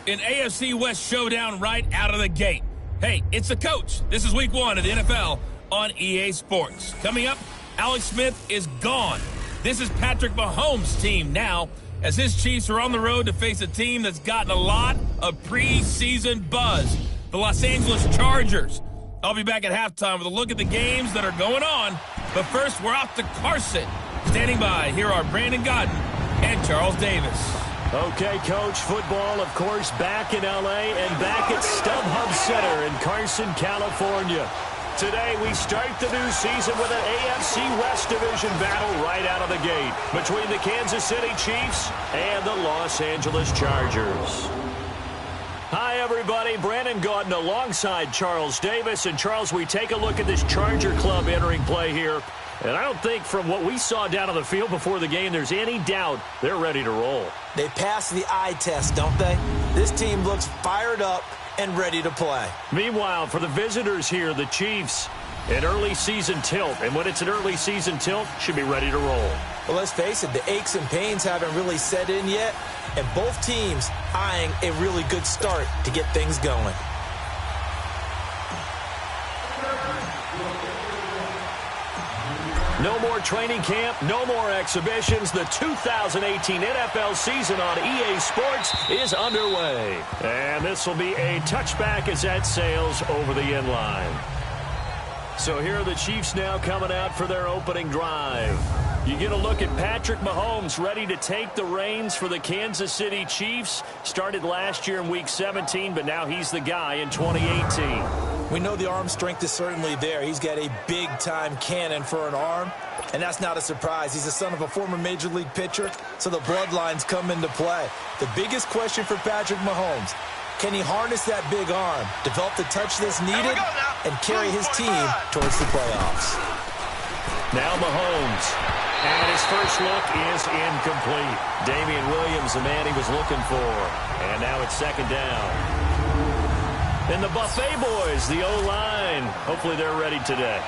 An AFC West showdown right out of the gate. Hey, it's the coach. This is week 1 of the NFL on EA Sports. Coming up, Alex Smith is gone. This is Patrick Mahomes' team now, as his Chiefs are on the road to face a team that's gotten a lot of preseason buzz, the Los Angeles Chargers. I'll be back at halftime with a look at the games that are going on. But first, we're off to Carson. Standing by, here are Brandon Godden and Charles Davis. Okay, Coach, football, of course, back in L.A. and back at StubHub Center in Carson, California. Today, we start the new season with an AFC West Division battle right out of the gate between the Kansas City Chiefs and the Los Angeles Chargers. Hi, everybody. Brandon Gaudin alongside Charles Davis. And, Charles, we take a look at this Charger club entering play here. And I don't think from what we saw down on the field before the game there's any doubt they're ready to roll. They passed the eye test, don't they? This team looks fired up and ready to play. Meanwhile, for the visitors here, the Chiefs, an early season tilt. And when it's an early season tilt, should be ready to roll. Well, let's face it, the aches and pains haven't really set in yet. And both teams eyeing a really good start to get things going. No more training camp, no more exhibitions. The 2018 NFL season on EA Sports is underway. And this will be a touchback as that sails over the end line. So here are the Chiefs now coming out for their opening drive. You get a look at Patrick Mahomes ready to take the reins for the Kansas City Chiefs. Started last year in Week 17, but now he's the guy in 2018. We know the arm strength is certainly there. He's got a big-time cannon for an arm, and that's not a surprise. He's the son of a former Major League pitcher, so the bloodlines come into play. The biggest question for Patrick Mahomes, can he harness that big arm, develop the touch that's needed, and carry his team towards the playoffs? Now Mahomes, and his first look is incomplete. Damian Williams, the man he was looking for, and now it's second down. And the Buffet boys, the O-line, hopefully they're ready today.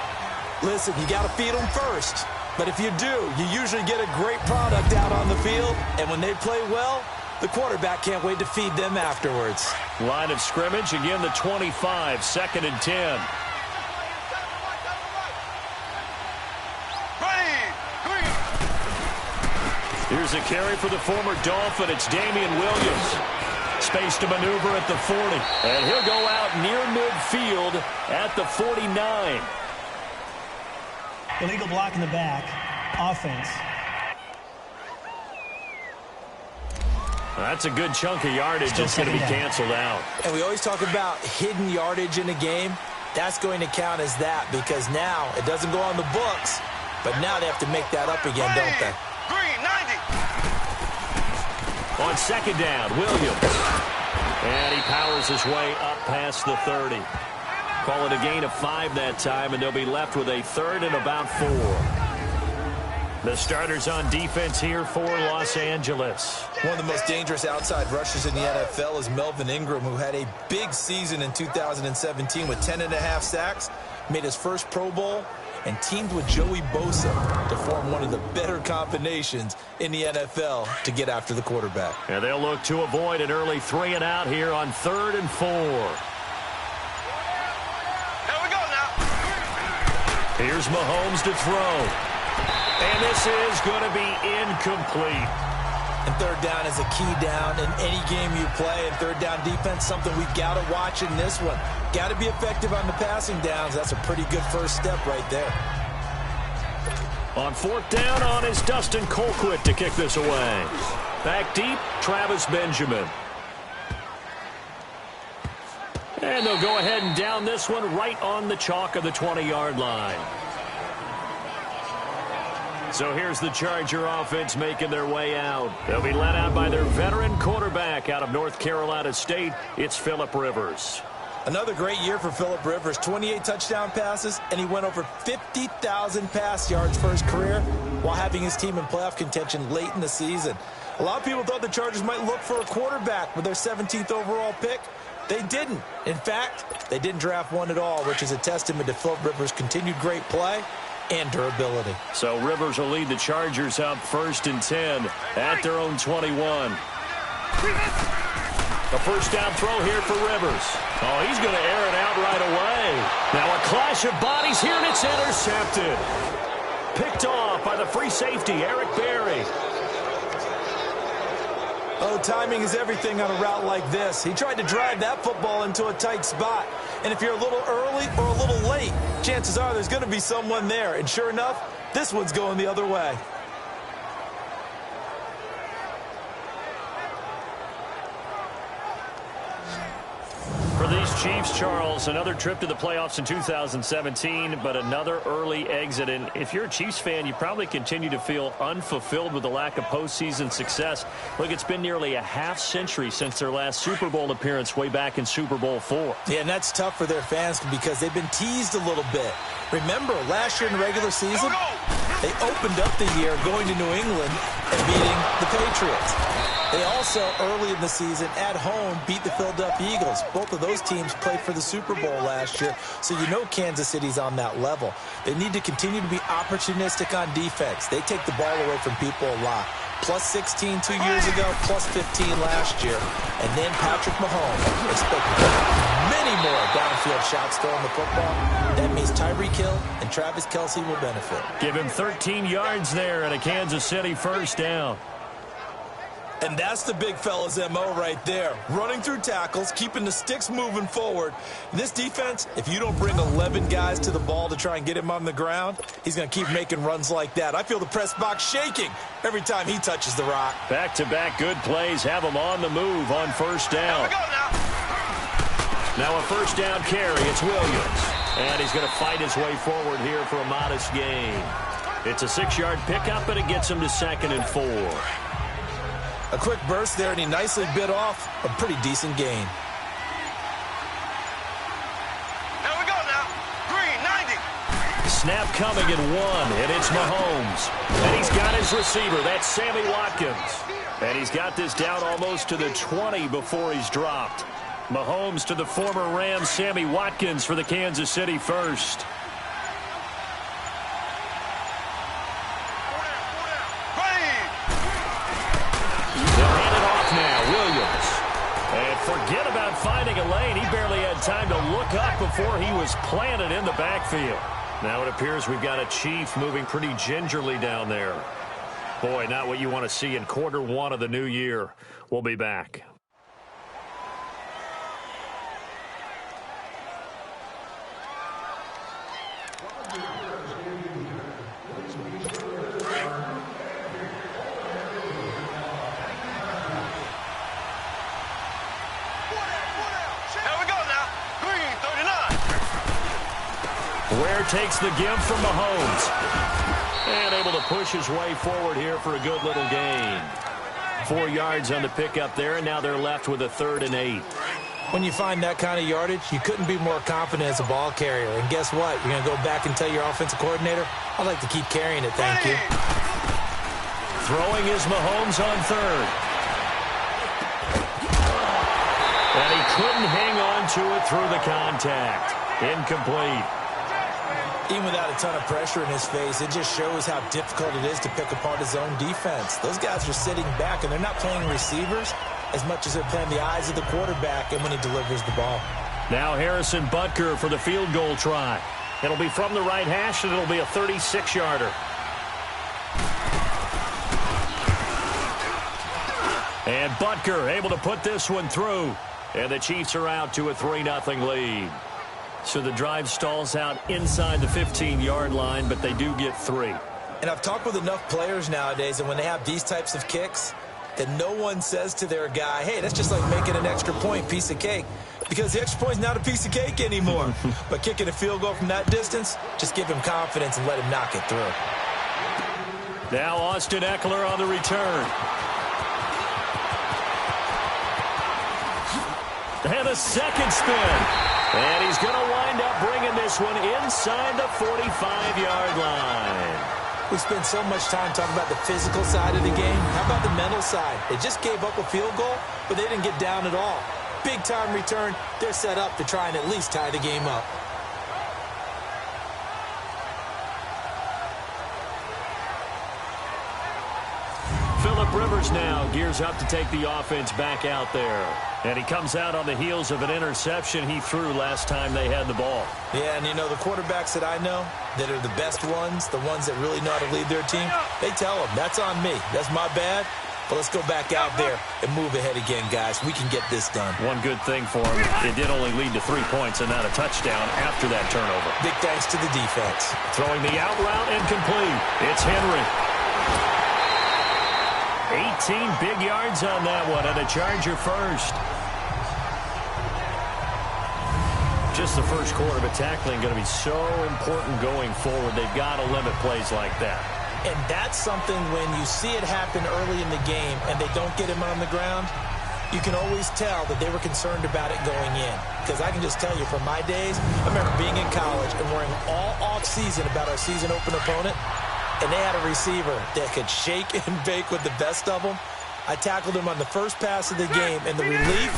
Listen, you got to feed them first. But if you do, you usually get a great product out on the field. And when they play well, the quarterback can't wait to feed them afterwards. Line of scrimmage, again the 25, 2nd and 10. Here's a carry for the former Dolphin. It's Damian Williams. Space to maneuver at the 40. And he'll go out near midfield at the 49. Illegal block in the back. Offense. That's a good chunk of yardage. It's going to be canceled out. And we always talk about hidden yardage in a game. That's going to count as that because now it doesn't go on the books, but now they have to make that up again, don't they? On second down, Williams. And he powers his way up past the 30. Call it a gain of 5 that time, and they'll be left with a 3rd and about 4. The starters on defense here for Los Angeles. One of the most dangerous outside rushers in the NFL is Melvin Ingram, who had a big season in 2017 with 10.5 sacks, made his first Pro Bowl, and teamed with Joey Bosa to form one of the better combinations in the NFL to get after the quarterback. And they'll look to avoid an early 3 and out here on 3rd and 4. Here we go now. Here's Mahomes to throw. And this is going to be incomplete. And third down is a key down in any game you play. And third down defense, something we've got to watch in this one. Got to be effective on the passing downs. That's a pretty good first step right there. On 4th down on is Dustin Colquitt to kick this away. Back deep, Travis Benjamin. And they'll go ahead and down this one right on the chalk of the 20-yard line. So here's the Charger offense making their way out. They'll be led out by their veteran quarterback out of North Carolina State. It's Phillip Rivers. Another great year for Phillip Rivers. 28 touchdown passes, and he went over 50,000 pass yards for his career while having his team in playoff contention late in the season. A lot of people thought the Chargers might look for a quarterback with their 17th overall pick. They didn't. In fact, they didn't draft one at all, which is a testament to Phillip Rivers' continued great play and durability. So Rivers will lead the Chargers up 1st and 10 at their own 21. A first down throw here for Rivers. Oh, he's going to air it out right away. Now a clash of bodies here, and it's intercepted. Picked off by the free safety, Eric Berry. Oh, timing is everything on a route like this. He tried to drive that football into a tight spot. And if you're a little early or a little late, chances are there's going to be someone there. And sure enough, this one's going the other way. For these Chiefs, Charles, another trip to the playoffs in 2017, but another early exit. And if you're a Chiefs fan, you probably continue to feel unfulfilled with the lack of postseason success. Look, it's been nearly a half-century since their last Super Bowl appearance way back in Super Bowl IV. Yeah, and that's tough for their fans because they've been teased a little bit. Remember, last year in the regular season, they opened up the year going to New England and beating the Patriots. They also, early in the season, at home, beat the Philadelphia Eagles. Both of those teams played for the Super Bowl last year, so you know Kansas City's on that level. They need to continue to be opportunistic on defense. They take the ball away from people a lot. Plus 16 2 years ago, plus 15 last year. And then Patrick Mahomes expected many more downfield shots throwing the football. That means Tyreek Hill and Travis Kelce will benefit. Give him 13 yards there and a Kansas City first down. And that's the big fella's MO right there. Running through tackles, keeping the sticks moving forward. This defense, if you don't bring 11 guys to the ball to try and get him on the ground, he's going to keep making runs like that. I feel the press box shaking every time he touches the rock. Back-to-back good plays have him on the move on first down. Now a first down carry. It's Williams. And he's going to fight his way forward here for a modest gain. It's a 6-yard pickup, and it gets him to 2nd and 4. A quick burst there, and he nicely bit off a pretty decent gain. Here we go now. Green, 90. Snap coming at 1, and it's Mahomes. And he's got his receiver. That's Sammy Watkins. And he's got this down almost to the 20 before he's dropped. Mahomes to the former Rams, Sammy Watkins for the Kansas City first. Forget about finding a lane. He barely had time to look up before he was planted in the backfield. Now it appears we've got a Chief moving pretty gingerly down there. Boy, not what you want to see in quarter 1 of the new year. We'll be back. Ware takes the give from Mahomes. And able to push his way forward here for a good little gain. 4 yards on the pickup there, and now they're left with a 3rd and 8. When you find that kind of yardage, you couldn't be more confident as a ball carrier. And guess what? You're going to go back and tell your offensive coordinator, I'd like to keep carrying it, thank you. Throwing is Mahomes on 3rd. And he couldn't hang on to it through the contact. Incomplete. Even without a ton of pressure in his face, it just shows how difficult it is to pick apart his own defense. Those guys are sitting back, and they're not playing receivers as much as they're playing the eyes of the quarterback and when he delivers the ball. Now Harrison Butker for the field goal try. It'll be from the right hash, and it'll be a 36-yarder. And Butker able to put this one through. And the Chiefs are out to a 3-0 lead. So the drive stalls out inside the 15-yard line, but they do get 3. And I've talked with enough players nowadays, and when they have these types of kicks, that no one says to their guy, hey, that's just like making an extra point, piece of cake. Because the extra point's not a piece of cake anymore. But kicking a field goal from that distance, just give him confidence and let him knock it through. Now Austin Eckler on the return. And a second spin. And he's going to wind up bringing this one inside the 45-yard line. We spend so much time talking about the physical side of the game. How about the mental side? They just gave up a field goal, but they didn't get down at all. Big-time return. They're set up to try and at least tie the game up. Rivers now gears up to take the offense back out there. And he comes out on the heels of an interception he threw last time they had the ball. Yeah, and you know, the quarterbacks that I know that are the best ones, the ones that really know how to lead their team, they tell them, that's on me. That's my bad. But let's go back out there and move ahead again, guys. We can get this done. One good thing for him, it did only lead to 3 points and not a touchdown after that turnover. Big thanks to the defense. Throwing the out route and complete. It's Henry. 18 big yards on that one, and a Charger first. Just the first quarter, but tackling going to be so important going forward. They've got to limit plays like that. And that's something when you see it happen early in the game and they don't get him on the ground, you can always tell that they were concerned about it going in. Because I can just tell you from my days, I remember being in college and worrying all off-season about our season-open opponent, and they had a receiver that could shake and bake with the best of them. I tackled him on the first pass of the game, and the relief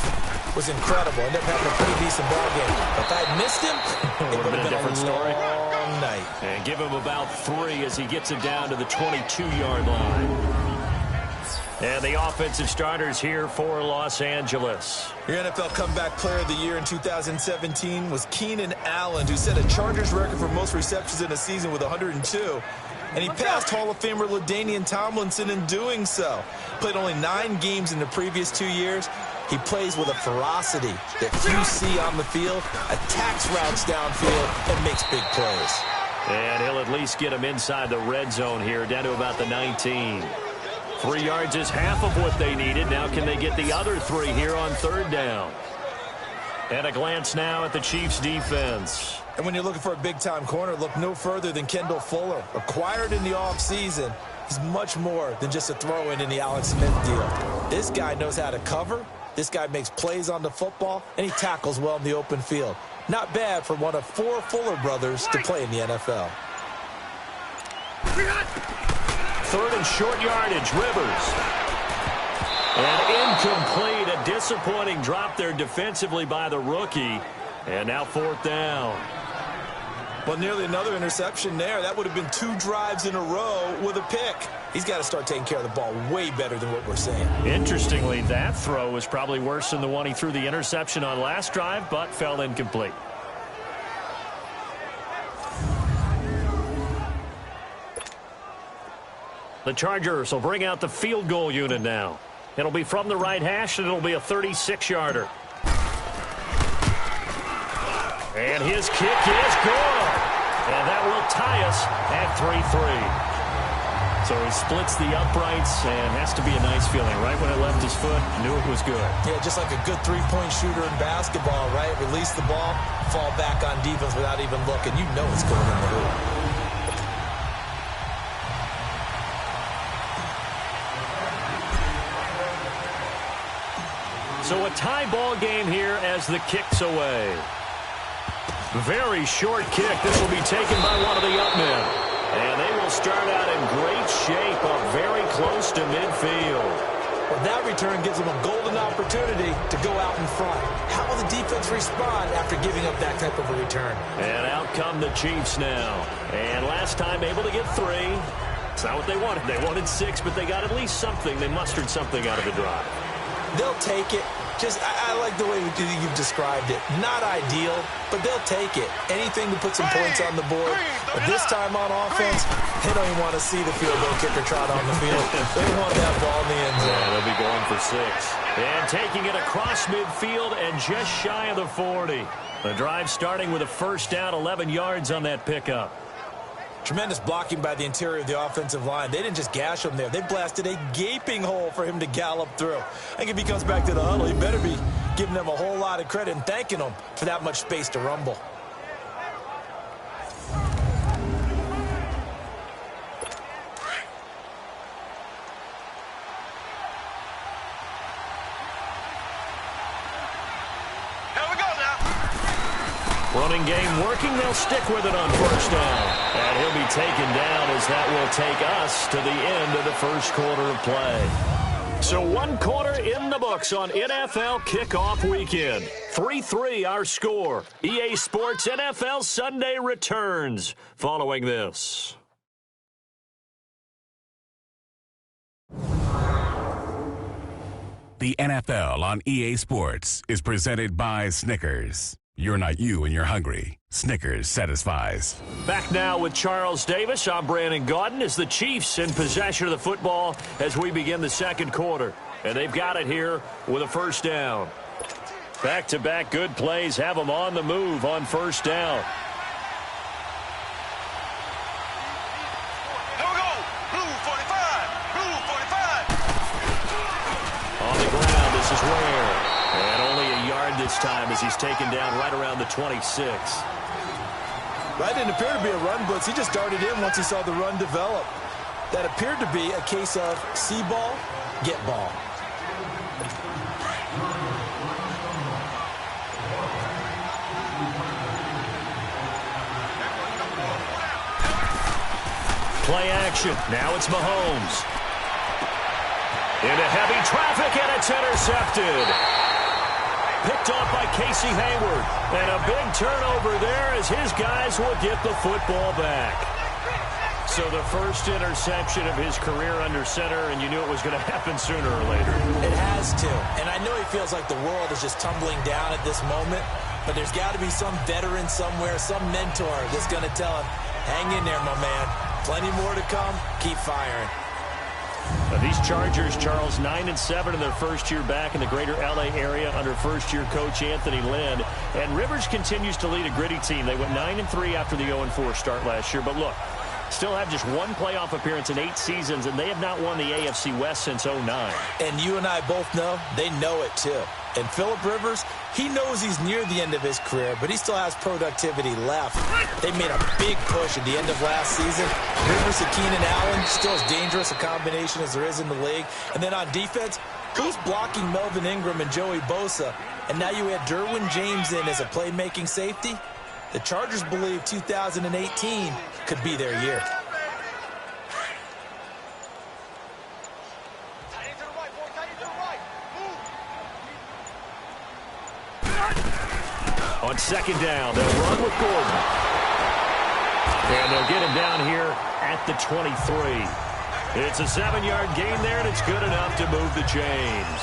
was incredible. Ended up having a pretty decent ball game. If I had missed him, it would have been a different story. Night. And give him about 3 as he gets it down to the 22-yard line. And the offensive starters here for Los Angeles. Your NFL Comeback Player of the Year in 2017 was Keenan Allen, who set a Chargers record for most receptions in a season with 102. And he passed Hall of Famer LaDainian Tomlinson in doing so. Played only 9 games in the previous 2 years. He plays with a ferocity that few see on the field, attacks routes downfield, and makes big plays. And he'll at least get him inside the red zone here, down to about the 19. 3 yards is half of what they needed. Now can they get the other 3 here on 3rd down? And a glance now at the Chiefs' defense. And when you're looking for a big-time corner, look no further than Kendall Fuller. Acquired in the offseason, he's much more than just a throw-in in the Alex Smith deal. This guy knows how to cover. This guy makes plays on the football, and he tackles well in the open field. Not bad for one of 4 Fuller brothers to play in the NFL. 3rd and short yardage, Rivers. And incomplete, a disappointing drop there defensively by the rookie. And now 4th down. Well, nearly another interception there. That would have been 2 drives in a row with a pick. He's got to start taking care of the ball way better than what we're seeing. Interestingly, that throw was probably worse than the one he threw the interception on last drive, but fell incomplete. The Chargers will bring out the field goal unit now. It'll be from the right hash, and it'll be a 36-yarder. And his kick is good. And that will tie us at 3-3. So he splits the uprights, and has to be a nice feeling. Right when it left his foot, knew it was good. Yeah, just like a good three-point shooter in basketball, right? Release the ball, fall back on defense without even looking. You know it's going in the hoop. So a tie ball game here as the kick's away. Very short kick. This will be taken by one of the up men. And they will start out in great shape, up very close to midfield. Well, that return gives them a golden opportunity to go out in front. How will the defense respond after giving up that type of a return? And out come the Chiefs now. And last time able to get 3. It's not what they wanted. They wanted 6, but they got at least something. They mustered something out of the drive. They'll take it. I like the way you've described it. Not ideal, but they'll take it. Anything to put some points on the board. But this time on offense, they don't even want to see the field goal kicker trot on the field. They want that ball in the end zone. Yeah, they'll be going for 6. And taking it across midfield and just shy of the 40. The drive starting with a first down, 11 yards on that pickup. Tremendous blocking by the interior of the offensive line. They didn't just gash him there. They blasted a gaping hole for him to gallop through. I think if he comes back to the huddle, he better be giving them a whole lot of credit and thanking them for that much space to rumble. Running game working. They'll stick with it on first down. And he'll be taken down as that will take us to the end of the first quarter of play. So 1 quarter in the books on NFL Kickoff Weekend. 3-3 our score. EA Sports NFL Sunday returns following this. The NFL on EA Sports is presented by Snickers. You're not you when you're hungry. Snickers satisfies. Back now with Charles Davis. I'm Brandon Gaudin as the Chiefs in possession of the football as we begin the second quarter. And they've got it here with a first down. Back-to-back good plays have them on the move on first down. Here we go. Blue 45. Blue 45. On the ground, this is Ware. And only a yard this time as he's taken down right around the 26. That didn't appear to be a run blitz. He just darted in once he saw the run develop. That appeared to be a case of see ball, get ball. Play action. Now it's Mahomes. Into heavy traffic, and it's intercepted. Picked off by Casey Hayward. And a big turnover there as his guys will get the football back. So the first interception of his career under center, and you knew it was going to happen sooner or later. It has to. And I know he feels like the world is just tumbling down at this moment, but there's got to be some veteran somewhere, some mentor that's going to tell him, hang in there, my man. Plenty more to come. Keep firing. Now these Chargers, Charles, 9-7 in their first year back in the greater L.A. area under first-year coach Anthony Lynn. And Rivers continues to lead a gritty team. They went 9-3 after the 0-4 start last year. But look, still have just one playoff appearance in 8 seasons, and they have not won the AFC West since 2009. And you and I both know they know it too. And Phillip Rivers, he knows he's near the end of his career, but he still has productivity left. They made a big push at the end of last season. Rivers and Keenan Allen, still as dangerous a combination as there is in the league. And then on defense, who's blocking Melvin Ingram and Joey Bosa? And now you add Derwin James in as a playmaking safety. The Chargers believe 2018 could be their year. On second down, they'll run with Gordon. And they'll get him down here at the 23. It's a 7-yard gain there, and it's good enough to move the chains.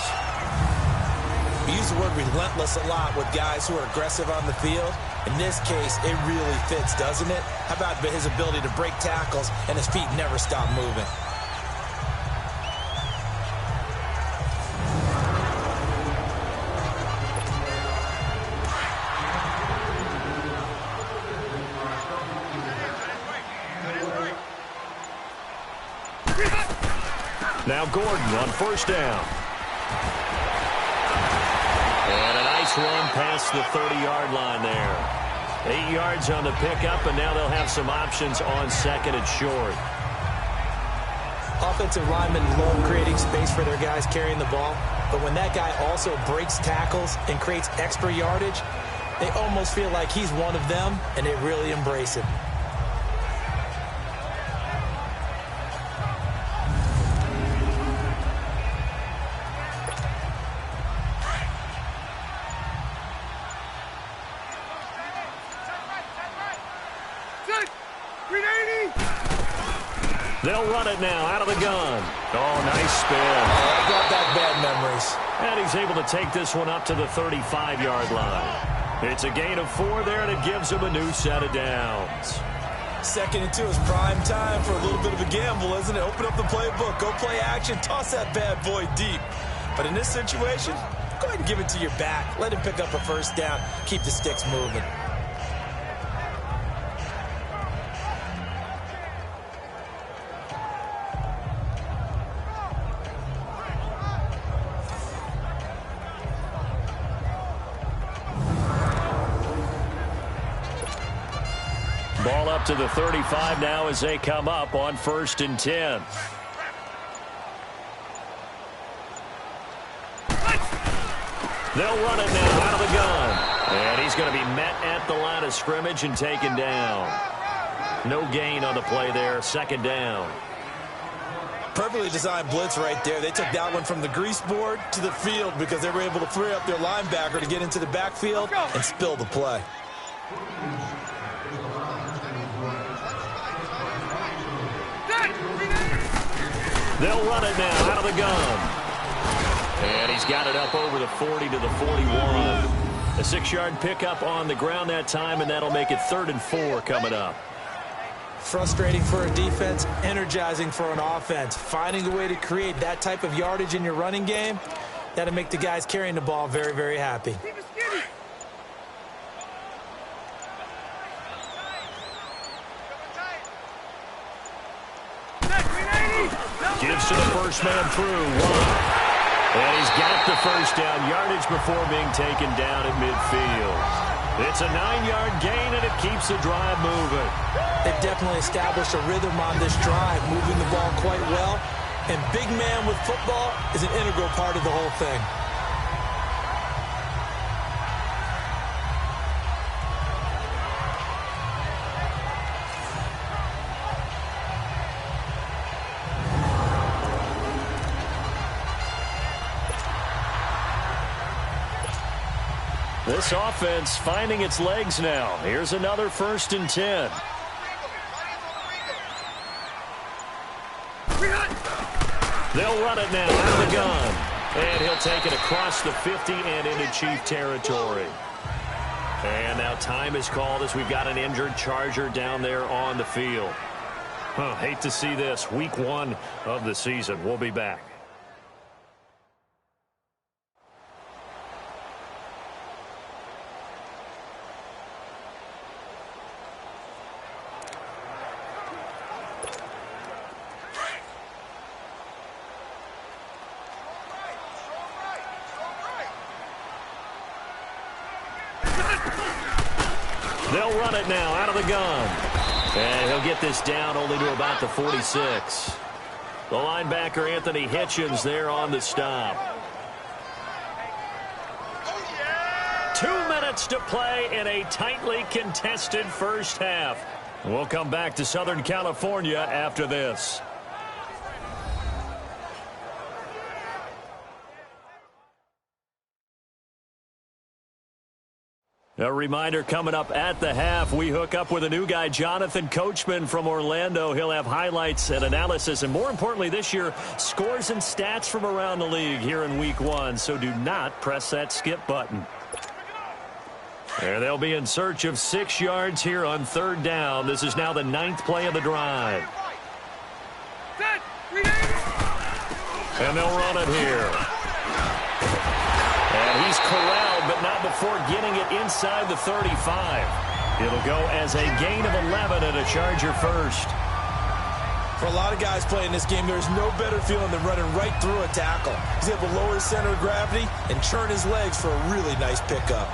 We use the word relentless a lot with guys who are aggressive on the field. In this case, it really fits, doesn't it? How about his ability to break tackles and his feet never stop moving? Now Gordon on first down. And a nice run past the 30-yard line there. 8 yards on the pickup, and now they'll have some options on second and short. Offensive linemen love creating space for their guys carrying the ball, but when that guy also breaks tackles and creates extra yardage, they almost feel like he's one of them, and they really embrace it. They'll run it now out of the gun. Oh, nice spin. I brought back bad memories. And he's able to take this one up to the 35-yard line. It's a gain of 4 there, and it gives him a new set of downs. 2nd and 2 is prime time for a little bit of a gamble, isn't it? Open up the playbook, go play action, toss that bad boy deep. But in this situation, go ahead and give it to your back. Let him pick up a first down. Keep the sticks moving. Ball up to the 35 now as they come up on 1st and 10. They'll run it now out of the gun. And he's going to be met at the line of scrimmage and taken down. No gain on the play there. 2nd down. Perfectly designed blitz right there. They took that one from the grease board to the field because they were able to free up their linebacker to get into the backfield and spill the play. They'll run it now out of the gun. And he's got it up over the 40 to the 41. A 6-yard pickup on the ground that time, and that'll make it 3rd and 4 coming up. Frustrating for a defense, energizing for an offense. Finding a way to create that type of yardage in your running game, that'll make the guys carrying the ball very, very happy. Gives to the first man through. And he's got the first down yardage before being taken down at midfield. It's a 9-yard gain, and it keeps the drive moving. They've definitely established a rhythm on this drive, moving the ball quite well. And big man with football is an integral part of the whole thing. This offense finding its legs now. Here's another 1st and 10. They'll run it now out of the gun. And he'll take it across the 50 and into Chief territory. And now time is called as we've got an injured Charger down there on the field. Hate to see this. Week 1 of the season. We'll be back. They'll run it now out of the gun. And he'll get this down only to about the 46. The linebacker, Anthony Hitchens, there on the stop. 2 minutes to play in a tightly contested first half. We'll come back to Southern California after this. A reminder coming up at the half, we hook up with a new guy, Jonathan Coachman from Orlando. He'll have highlights and analysis, and more importantly this year, scores and stats from around the league here in Week 1. So do not press that skip button. There they'll be in search of 6 yards here on 3rd down. This is now the 9th play of the drive. And they'll run it here. And he's corralled, but not before getting it inside the 35. It'll go as a gain of 11 and a Charger first. For a lot of guys playing this game, there's no better feeling than running right through a tackle. He's able to lower his center of gravity and churn his legs for a really nice pickup.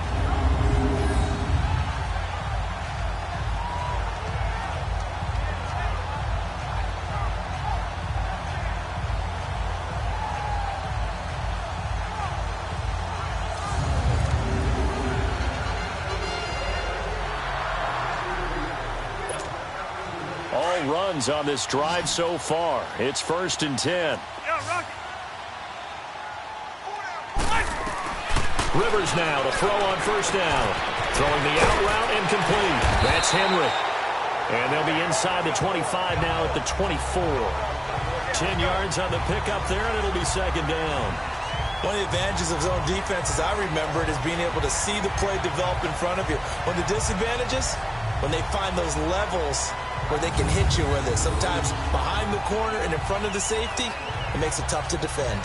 Runs on this drive so far. It's 1st and 10. Rivers now to throw on 1st down. Throwing the out route and complete. That's Henry. And they'll be inside the 25 now at the 24. 10 yards on the pickup there, and it'll be 2nd down. One of the advantages of zone defense, as I remember it, is being able to see the play develop in front of you. One of the disadvantages, when they find those levels where they can hit you with it. Sometimes behind the corner and in front of the safety, it makes it tough to defend.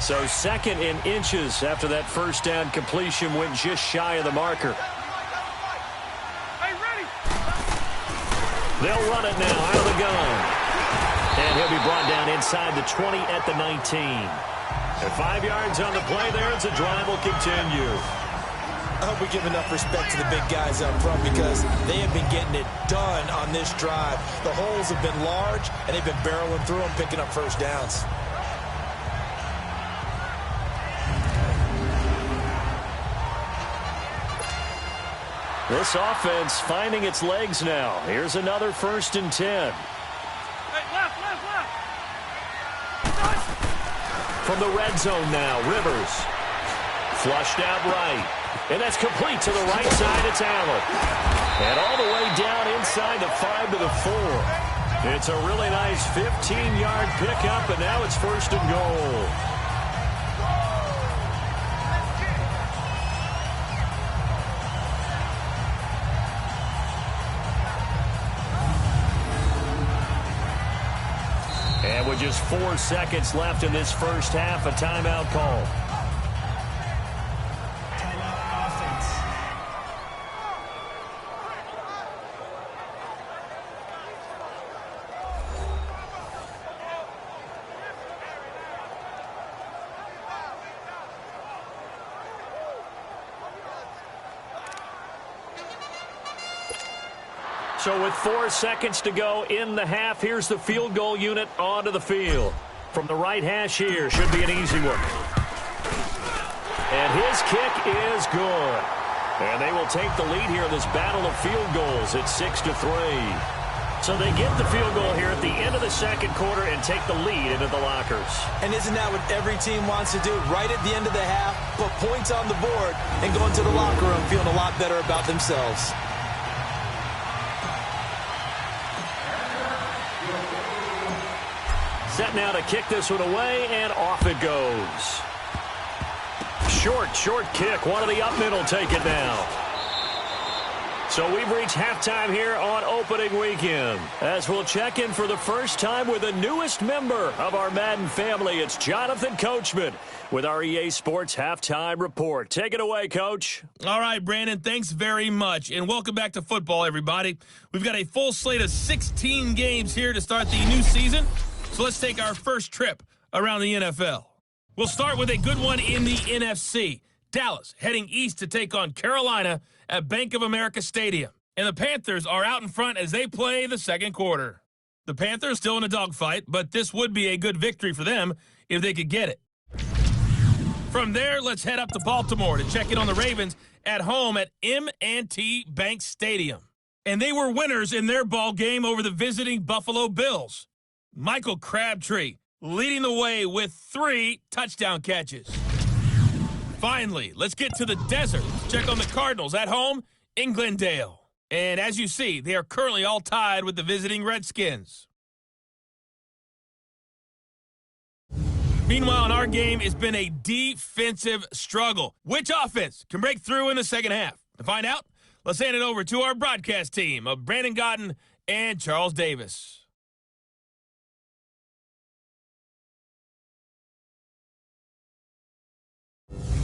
So 2nd in inches after that 1st down completion went just shy of the marker. They'll run it now out of the gun. And he'll be brought down inside the 20 at the 19. And 5 yards on the play there as the drive will continue. I hope we give enough respect to the big guys up front because they have been getting it done on this drive. The holes have been large, and they've been barreling through them, picking up 1st downs. This offense finding its legs now. Here's another 1st and 10. From the red zone now, Rivers. Flushed out right. And that's complete to the right side. It's Allen. And all the way down inside the 5 to the 4. It's a really nice 15-yard pickup, and now it's 1st and goal. And with just 4 seconds left in this first half, a timeout call. Timeout offense. So with 4 seconds to go in the half, here's the field goal unit onto the field. From the right hash here, should be an easy one. And his kick is good. And they will take the lead here in this battle of field goals at 6-3. So they get the field goal here at the end of the second quarter and take the lead into the lockers. And isn't that what every team wants to do? Right at the end of the half, put points on the board, and go into the locker room feeling a lot better about themselves. Set now to kick this one away, and off it goes. Short kick. One of the up middle take it now. So we've reached halftime here on opening weekend. As we'll check in for the first time with the newest member of our Madden family, it's Jonathan Coachman with our EA Sports Halftime Report. Take it away, Coach. All right, Brandon, thanks very much. And welcome back to football, everybody. We've got a full slate of 16 games here to start the new season. So let's take our first trip around the NFL. We'll start with a good one in the NFC. Dallas heading east to take on Carolina at Bank of America Stadium. And the Panthers are out in front as they play the second quarter. The Panthers still in a dogfight, but this would be a good victory for them if they could get it. From there, let's head up to Baltimore to check in on the Ravens at home at M&T Bank Stadium. And they were winners in their ball game over the visiting Buffalo Bills. Michael Crabtree leading the way with 3 touchdown catches. Finally, let's get to the desert. Check on the Cardinals at home in Glendale. And as you see, they are currently all tied with the visiting Redskins. Meanwhile, in our game, it's been a defensive struggle. Which offense can break through in the second half? To find out, let's hand it over to our broadcast team of Brandon Godden and Charles Davis.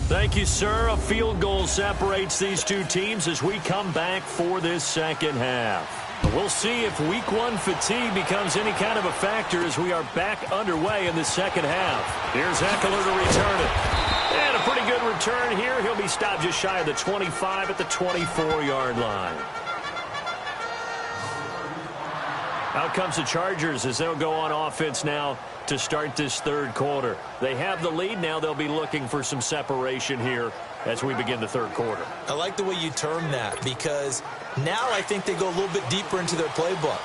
Thank you, sir. A field goal separates these two teams as we come back for this second half. We'll see if week 1 fatigue becomes any kind of a factor as we are back underway in the second half. Here's Ekeler to return it. And a pretty good return here. He'll be stopped just shy of the 25 at the 24-yard line. Out comes the Chargers as they'll go on offense now to start this third quarter. They have the lead now. They'll be looking for some separation here as we begin the third quarter. I like the way you term that because now I think they go a little bit deeper into their playbook.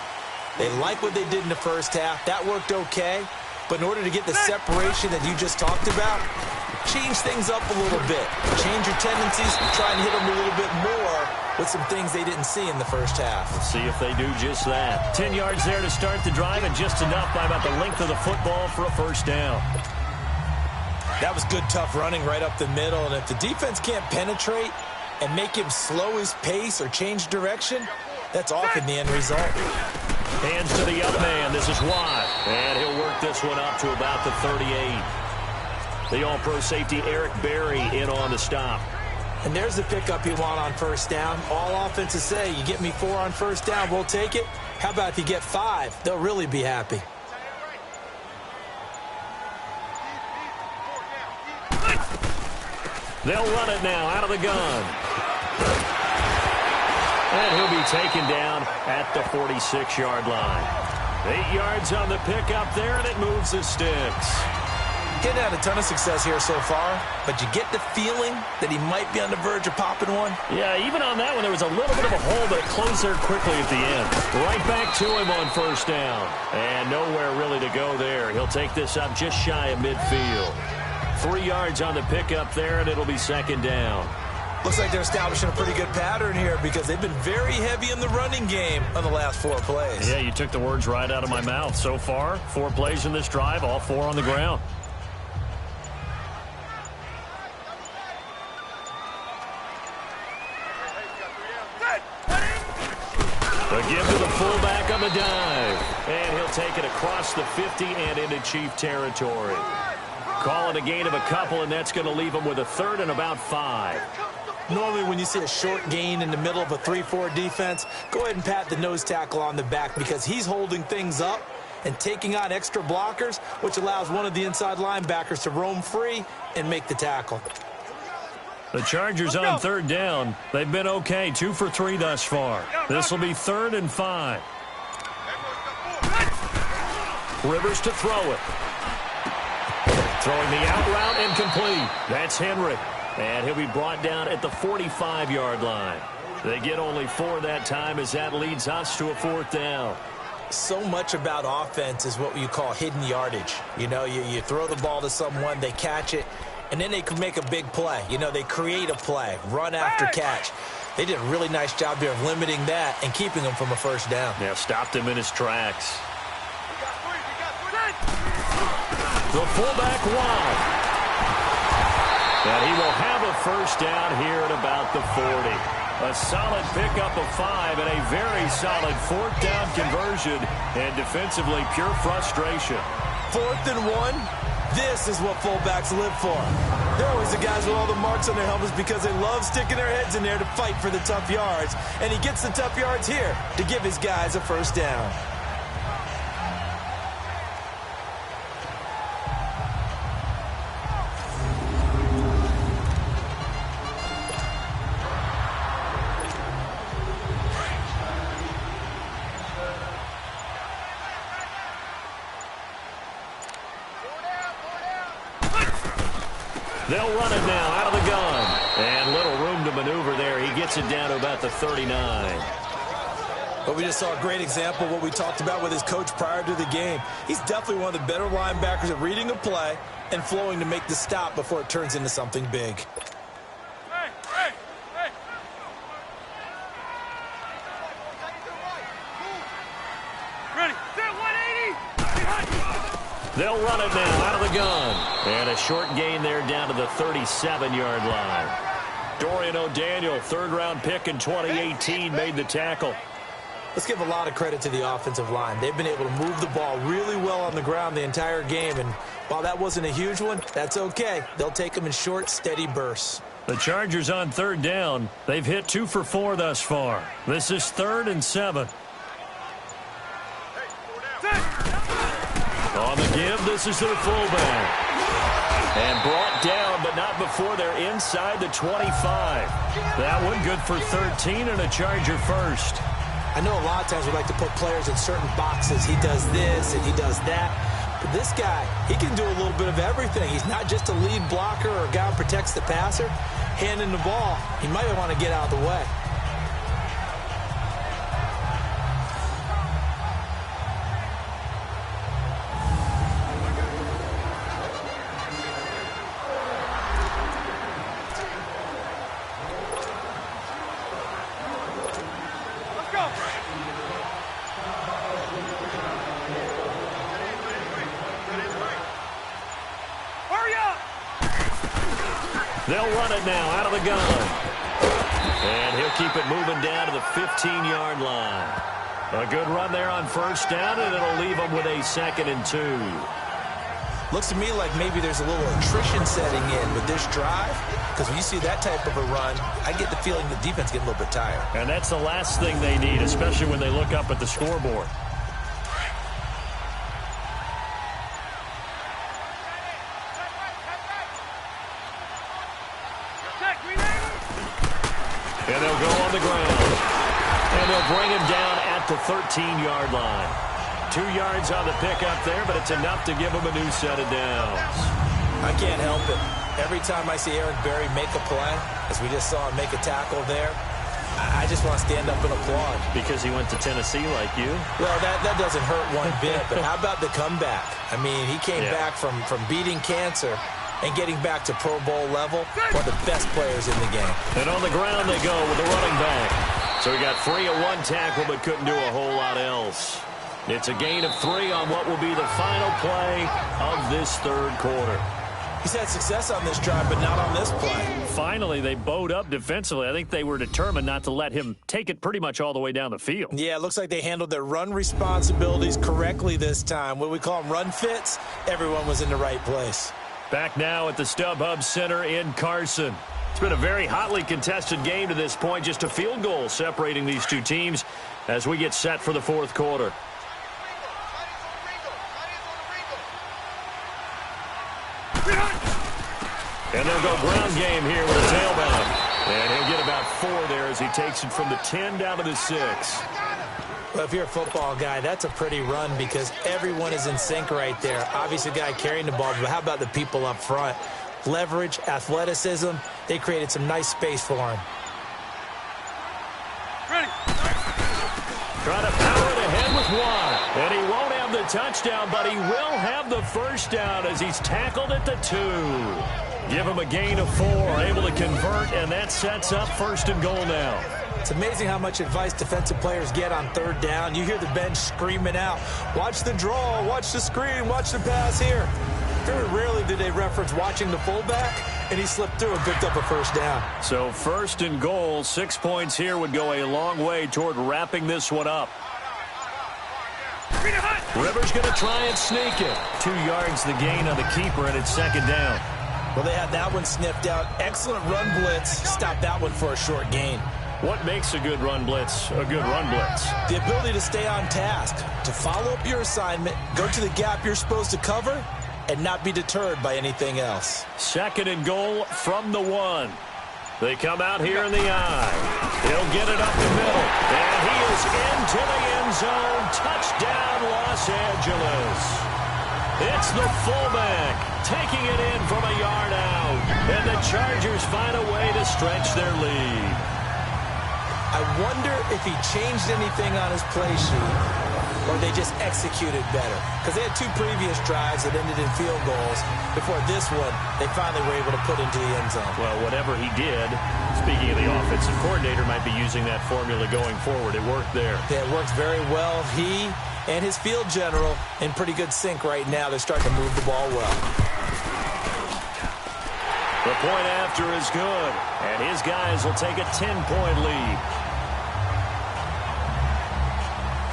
They like what they did in the first half. That worked okay. But in order to get the separation that you just talked about, change things up a little bit. Change your tendencies, try and hit them a little bit more with some things they didn't see in the first half. Let's see if they do just that. 10 yards there to start the drive, and just enough by about the length of the football for a first down. That was good, tough running right up the middle, and if the defense can't penetrate and make him slow his pace or change direction, that's often the end result. Hands to the up man. This is Watt, and he'll work this one up to about the 38. The all-pro safety Eric Berry in on the stop. And there's the pickup you want on first down. All offenses say, you get me 4 on first down, we'll take it. How about if you get 5? They'll really be happy. They'll run it now out of the gun. And he'll be taken down at the 46-yard line. 8 yards on the pickup there, and it moves the sticks. Getting had a ton of success here so far, but you get the feeling that he might be on the verge of popping one. Yeah, even on that one, there was a little bit of a hole, but it closed there quickly at the end. Right back to him on first down. And nowhere really to go there. He'll take this up just shy of midfield. 3 yards on the pickup there, and it'll be second down. Looks like they're establishing a pretty good pattern here because they've been very heavy in the running game on the last 4 plays. Yeah, you took the words right out of my mouth. So far, 4 plays in this drive, all 4 on the ground. A give to the fullback on the dive. And he'll take it across the 50 and into Chief territory. Calling a gain of a couple, and that's going to leave him with a 3rd and about 5. Normally when you see a short gain in the middle of a 3-4 defense, go ahead and pat the nose tackle on the back because he's holding things up and taking on extra blockers, which allows one of the inside linebackers to roam free and make the tackle. The Chargers on 3rd down. They've been okay, 2 for 3 thus far. This will be 3rd and 5. Rivers to throw it. Throwing the out route and complete. That's Henry. And he'll be brought down at the 45-yard line. They get only 4 that time as that leads us to a 4th down. So much about offense is what you call hidden yardage. You know, you throw the ball to someone, they catch it, and then they can make a big play. You know, they create a play, run after catch. They did a really nice job here of limiting that and keeping him from a 1st down. Yeah, stopped him in his tracks. The fullback wide. And he will have a 1st down here at about the 40. A solid pickup of 5 and a very solid 4th down conversion. And defensively, pure frustration. 4th and 1. This is what fullbacks live for. They're always the guys with all the marks on their helmets because they love sticking their heads in there to fight for the tough yards. And he gets the tough yards here to give his guys a 1st down. They'll run it now out of the gun. And little room to maneuver there. He gets it down to about the 39. But we just saw a great example of what we talked about with his coach prior to the game. He's definitely one of the better linebackers at reading a play and flowing to make the stop before it turns into something big. They'll run it now out of the gun. And a short gain there down to the 37-yard line. Dorian O'Daniel, 3rd-round pick in 2018, made the tackle. Let's give a lot of credit to the offensive line. They've been able to move the ball really well on the ground the entire game. And while that wasn't a huge one, that's okay. They'll take them in short, steady bursts. The Chargers on 3rd down. They've hit 2 for 4 thus far. This is 3rd and 7. On the give, this is their fullback. And brought down, but not before they're inside the 25. That one good for 13 and a Charger 1st. I know a lot of times we like to put players in certain boxes. He does this and he does that. But this guy, he can do a little bit of everything. He's not just a lead blocker or a guy who protects the passer. Handing the ball, he might want to get out of the way. They'll run it now out of the gun. And he'll keep it moving down to the 15-yard line. A good run there on 1st down, and it'll leave them with a 2nd and 2. Looks to me like maybe there's a little attrition setting in with this drive. Because when you see that type of a run, I get the feeling the defense gets a little bit tired. And that's the last thing they need, especially when they look up at the scoreboard. And they'll go on the ground. And they'll bring him down at the 13-yard line. 2 yards on the pickup there, but it's enough to give him a new set of downs. I can't help it. Every time I see Eric Berry make a play, as we just saw him make a tackle there, I just want to stand up and applaud. Because he went to Tennessee like you? Well, that doesn't hurt one bit, but how about the comeback? I mean, he came back from beating cancer and getting back to Pro Bowl level, one of the best players in the game. And on the ground they go with the running back. So he got free of one tackle but couldn't do a whole lot else. It's a gain of 3 on what will be the final play of this third quarter. He's had success on this drive, but not on this play. Finally, they bowed up defensively. I think they were determined not to let him take it pretty much all the way down the field. Yeah, it looks like they handled their run responsibilities correctly this time. What we call them run fits, everyone was in the right place. Back now at the StubHub Center in Carson. It's been a very hotly contested game to this point. Just a field goal separating these two teams as we get set for the fourth quarter. And they'll go ground game here with a tailback. And he'll get about 4 there as he takes it from the 10 down to the 6. Well, if you're a football guy, that's a pretty run because everyone is in sync right there. Obviously, the guy carrying the ball, but how about the people up front? Leverage, athleticism, they created some nice space for him. Ready. Trying to power it ahead with 1. And he won't have the touchdown, but he will have the first down as he's tackled at the 2. Give him a gain of 4, able to convert, and that sets up 1st and goal now. It's amazing how much advice defensive players get on 3rd down. You hear the bench screaming out, watch the draw, watch the screen, watch the pass here. Very rarely do they reference watching the fullback, and he slipped through and picked up a 1st down. So 1st and goal, 6 points here would go a long way toward wrapping this one up. Rivers going to try and sneak it. 2 yards the gain on the keeper, and it's 2nd down. Well, they had that one sniffed out. Excellent run blitz. Stopped that one for a short gain. What makes a good run blitz a good run blitz? The ability to stay on task, to follow up your assignment, go to the gap you're supposed to cover, and not be deterred by anything else. 2nd and goal from the 1. They come out here in the eye. He'll get it up the middle. And he is into the end zone. Touchdown, Los Angeles. It's the fullback taking it in from a yard out. And the Chargers find a way to stretch their lead. I wonder if he changed anything on his play sheet or they just executed better. Because they had 2 previous drives that ended in field goals. Before this one, they finally were able to put into the end zone. Well, whatever he did, speaking of the offensive coordinator, might be using that formula going forward. It worked there. Yeah, it works very well. He and his field general in pretty good sync right now. They're starting to move the ball well. The point after is good, and his guys will take a 10-point lead.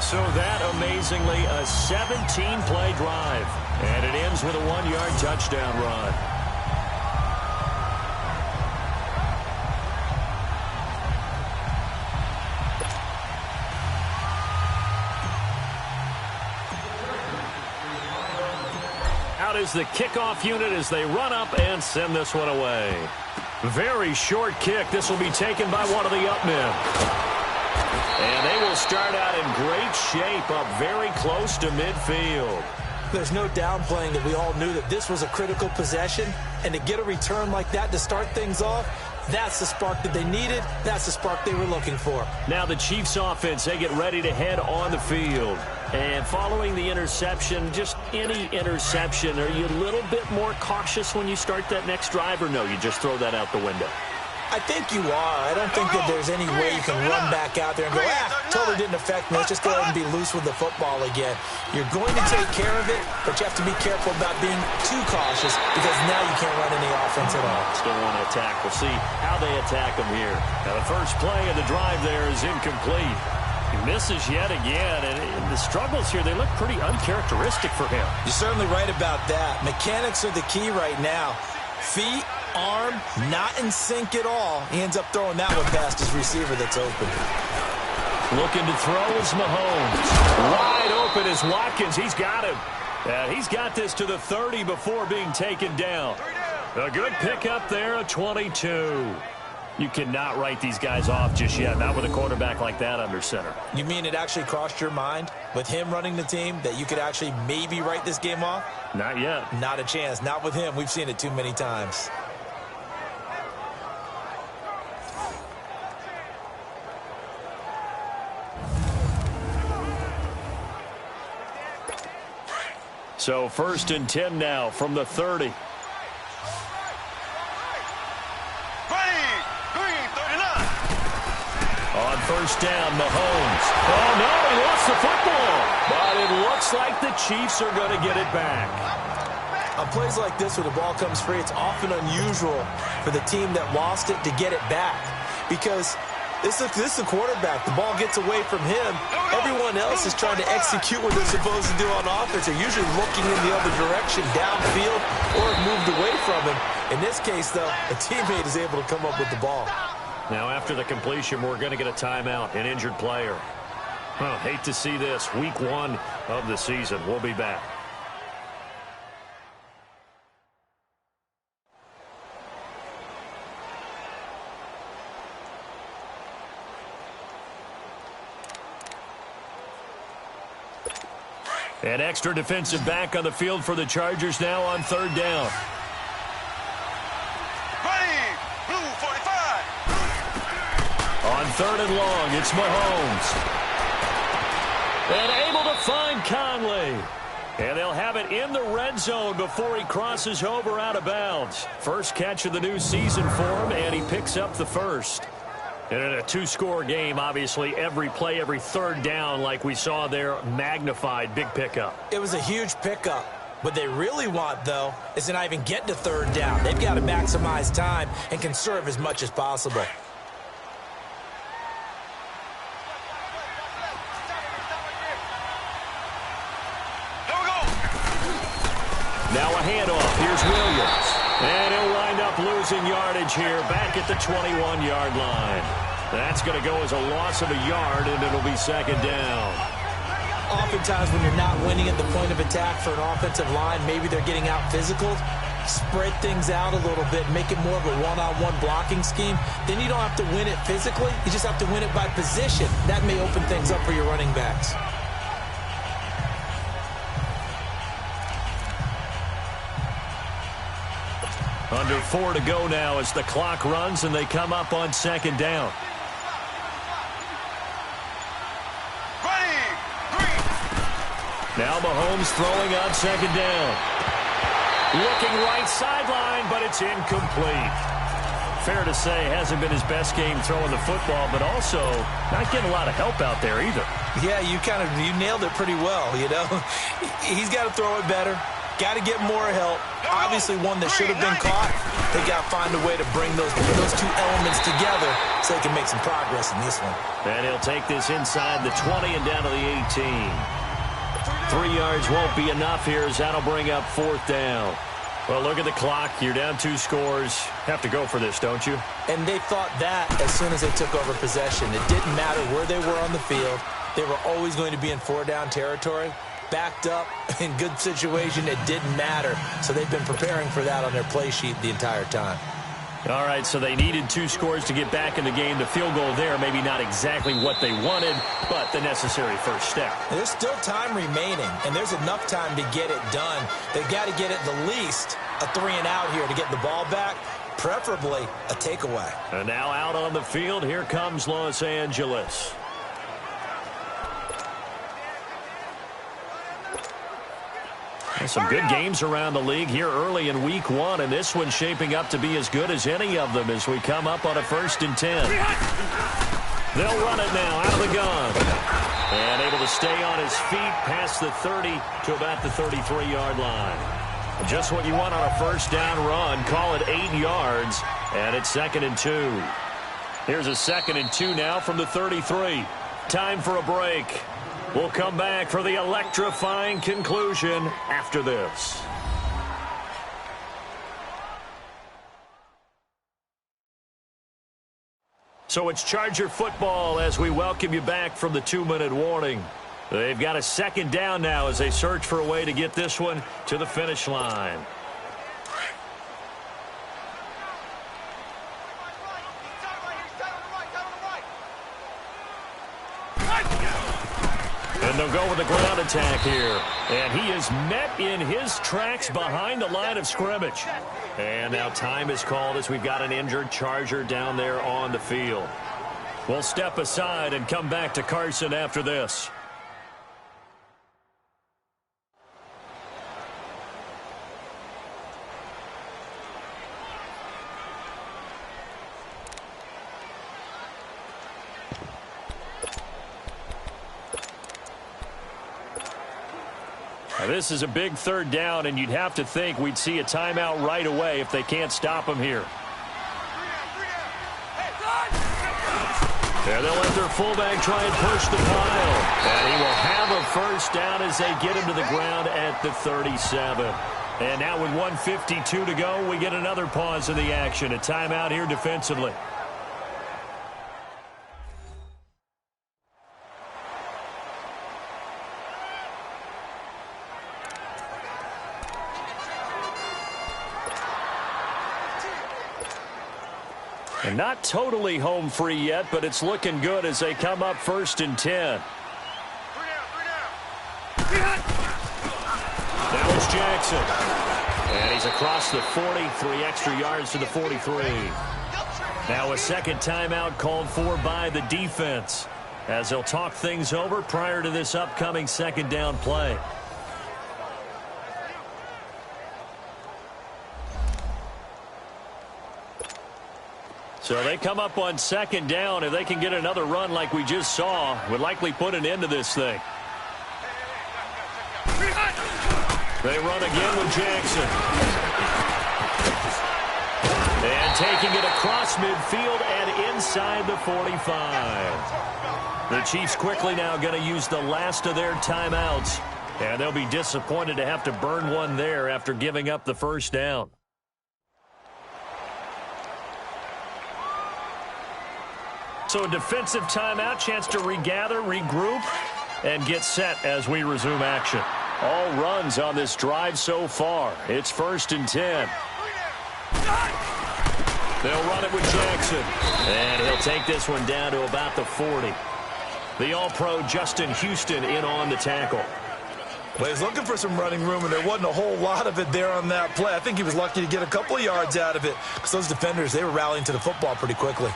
So that, amazingly, a 17-play drive, and it ends with a 1-yard touchdown run. Out is the kickoff unit as they run up and send this one away. Very short kick. This will be taken by one of the up men. And they will start out in great shape up very close to midfield. There's no downplaying that we all knew that this was a critical possession, and to get a return like that to start things off, that's the spark that they needed. That's the spark they were looking for. Now the Chiefs offense, they get ready to head on the field. And following the interception, just any interception, are you a little bit more cautious when you start that next drive, or no, you just throw that out the window? I think you are. I don't think that there's any way you can run back out there and go, totally didn't affect me. Let's just go ahead and be loose with the football again. You're going to take care of it, but you have to be careful about being too cautious because now you can't run any offense at all. Still want to attack. We'll see how they attack them here. Now the first play of the drive there is incomplete. He misses yet again, and the struggles here, they look pretty uncharacteristic for him. You're certainly right about that. Mechanics are the key right now. Feet, arm, not in sync at all. He ends up throwing that one past his receiver that's open. Looking to throw is Mahomes. Wide open is Watkins. He's got him. He's got this to the 30 before being taken down. A good pickup there, a 22. You cannot write these guys off just yet, not with a quarterback like that under center. You mean it actually crossed your mind with him running the team that you could actually maybe write this game off? Not yet. Not a chance. Not with him. We've seen it too many times. So 1st and 10 now from the 30. first down. Mahomes. Oh, no, he lost the football. But it looks like the Chiefs are going to get it back. On plays like this where the ball comes free, it's often unusual for the team that lost it to get it back. Because this is the quarterback. The ball gets away from him. Everyone else is trying to execute what they're supposed to do on offense. They're usually looking in the other direction, downfield, or have moved away from him. In this case, though, a teammate is able to come up with the ball. Now, after the completion, we're going to get a timeout, an injured player. Hate to see this. Week 1 of the season. We'll be back. An extra defensive back on the field for the Chargers now on third down. Ready, blue 45. On third and long, it's Mahomes. And able to find Conley. And they'll have it in the red zone before he crosses over out of bounds. First catch of the new season for him, and he picks up the first. And in a two-score game, obviously, every play, every third down, like we saw there, magnified, big pickup. It was a huge pickup. What they really want, though, is to not even get to third down. They've got to maximize time and conserve as much as possible. Now a handoff. Here's Williams. And he'll wind up losing yardage here back at the 21-yard line. That's going to go as a loss of a yard, and it'll be second down. Oftentimes when you're not winning at the point of attack for an offensive line, maybe they're getting out physical, spread things out a little bit, make it more of a one-on-one blocking scheme. Then you don't have to win it physically. You just have to win it by position. That may open things up for your running backs. Under 4 to go now as the clock runs and they come up on second down. Ready, green. Now Mahomes throwing on second down. Looking right sideline, but it's incomplete. Fair to say, hasn't been his best game throwing the football, but also not getting a lot of help out there either. Yeah, you nailed it pretty well, you know. He's got to throw it better. Got to get more help. Obviously one that should have been caught. They got to find a way to bring those two elements together so they can make some progress in this one. And he'll take this inside the 20 and down to the 18. 3 yards won't be enough here as that'll bring up fourth down. Well, look at the clock. You're down 2 scores. Have to go for this, don't you? And they thought that as soon as they took over possession. It didn't matter where they were on the field. They were always going to be in 4-down territory. Backed up in good situation, it didn't matter. So they've been preparing for that on their play sheet the entire time. All right, so they needed 2 scores to get back in the game. The field goal there, maybe not exactly what they wanted, but the necessary first step. There's still time remaining, and there's enough time to get it done. They've got to get at the least a 3-and-out here to get the ball back, preferably a takeaway. And now out on the field, here comes Los Angeles. Some good games around the league here early in week 1, and this one's shaping up to be as good as any of them as we come up on a 1st and 10. They'll run it now out of the gun. And able to stay on his feet past the 30 to about the 33-yard line. Just what you want on a first down run. Call it 8 yards, and it's 2nd and 2. Here's a 2nd and 2 now from the 33. Time for a break. We'll come back for the electrifying conclusion after this. So it's Charger football as we welcome you back from the 2-minute warning. They've got a 2nd down now as they search for a way to get this one to the finish line. And they'll go with the ground attack here. And he is met in his tracks behind the line of scrimmage. And now time is called as we've got an injured Charger down there on the field. We'll step aside and come back to Carson after this. Now, this is a big third down, and you'd have to think we'd see a timeout right away if they can't stop him here. There they'll let their fullback try and push the pile. And he will have a first down as they get him to the ground at the 37. And now with 1:52 to go, we get another pause in the action. A timeout here defensively. And not totally home free yet, but it's looking good as they come up 1st and 10. Now it's Jackson. And he's across the 40, 3 extra yards to the 43. Now a second timeout called for by the defense as they'll talk things over prior to this upcoming second down play. So they come up on second down. If they can get another run like we just saw, would likely put an end to this thing. They run again with Jackson. And taking it across midfield and inside the 45. The Chiefs quickly now going to use the last of their timeouts. And they'll be disappointed to have to burn one there after giving up the first down. So a defensive timeout, chance to regather, regroup, and get set as we resume action. All runs on this drive so far. It's 1st and 10. They'll run it with Jackson. And he'll take this one down to about the 40. The All-Pro Justin Houston in on the tackle. Well, he's looking for some running room, and there wasn't a whole lot of it there on that play. I think he was lucky to get a couple of yards out of it because those defenders, they were rallying to the football pretty quickly.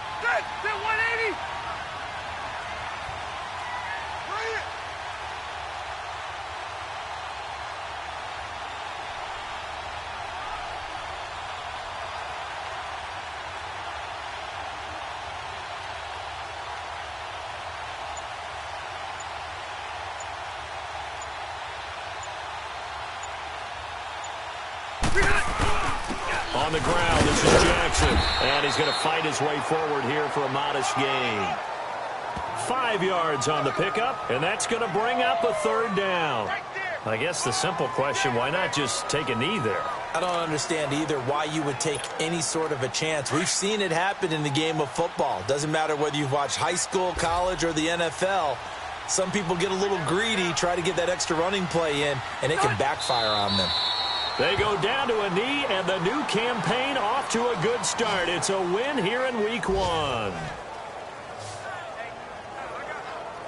On the ground, this is Jackson. And he's going to fight his way forward here for a modest gain. 5 yards on the pickup, and that's going to bring up a third down. I guess the simple question, why not just take a knee there? I don't understand either why you would take any sort of a chance. We've seen it happen in the game of football. Doesn't matter whether you've watched high school, college, or the NFL. Some people get a little greedy, try to get that extra running play in, and it can backfire on them. They go down to a knee, and the new campaign off to a good start. It's a win here in Week 1.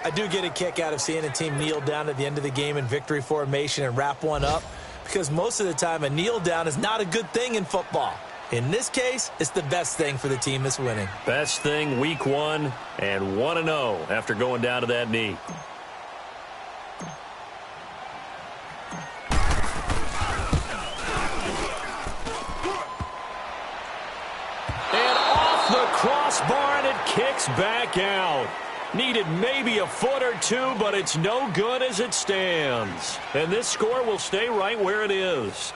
I do get a kick out of seeing a team kneel down at the end of the game in victory formation and wrap one up, because most of the time a kneel down is not a good thing in football. In this case, it's the best thing for the team that's winning. Best thing Week 1 and 1-0 after going down to that knee. Crossbar, and it kicks back out. Needed maybe a foot or two, but it's no good as it stands. And this score will stay right where it is.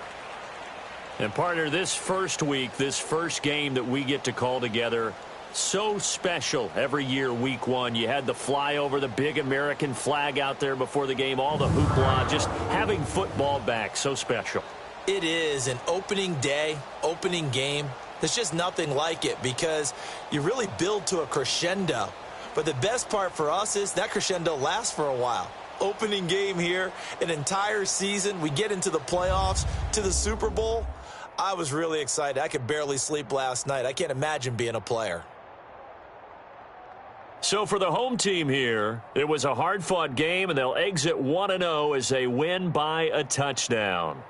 And partner, this first week, this first game that we get to call together, so special every year, Week 1. You had the flyover, the big American flag out there before the game, all the hoopla, just having football back, so special. It is an opening day, opening game. There's just nothing like it because you really build to a crescendo. But the best part for us is that crescendo lasts for a while. Opening game here, an entire season. We get into the playoffs, to the Super Bowl. I was really excited. I could barely sleep last night. I can't imagine being a player. So for the home team here, it was a hard-fought game, and they'll exit 1-0 as they win by a touchdown.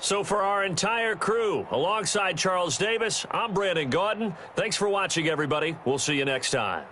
So for our entire crew, alongside Charles Davis, I'm Brandon Gaudin. Thanks for watching, everybody. We'll see you next time.